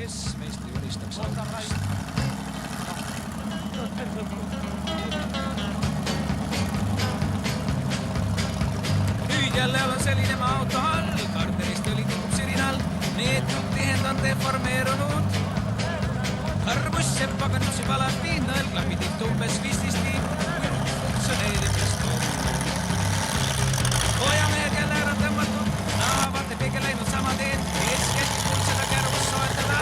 kes meist ei unistaks autost. Nüüd jälle olen selline maa auto all, karterist oli tikub sirinal, neetud tihendand deformeerunud. Arbusse paganus juba alati, nõelklapi tihtu umbes 15 funktsioneerimist. Hojamehed jälle ära tõmmatud, nahavate pigel läinud sama teed, eeskestikul seda kärvust soetada.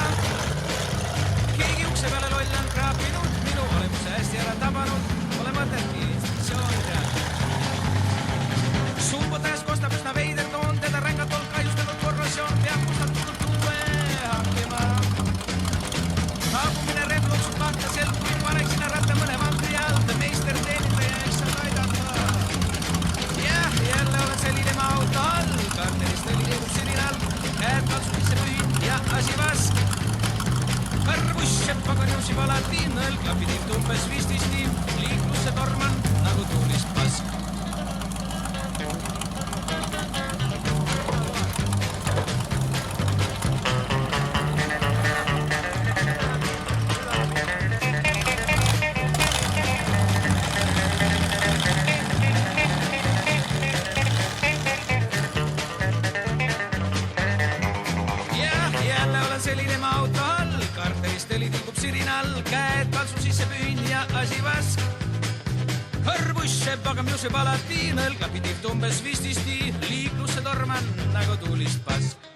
Keegi ukse peale loll on kraapinud, minu olemuse hästi ära tabanud, pole mõtetki instruktsiooni teada. Suupotähes kostab üsna veider toon, teda rängatol kahjustanud korrosioon peab kustatud uue hankima. Saabumine revloksub kahtasel, kui paneksin ratta mõne vantri all, meister teenindaja eks saab aidata. Jah, jälle olen selline maa auto all, karterist oli teedub sirinal, käed kalsumisse pühin ja asi vask. Karbusse paganiusi valati, nõelklapi tihtu umbes 15, liiklusse torman nagu tuulist pask. Selline maa auto all, karterist oli tilgub sirinal, käed kalsu sisse pühin ja asi vask. Hõrbusse pagam juseb alati, nõelklapi tihtu umbes 15, liiklusse torman nagu tuulist pask.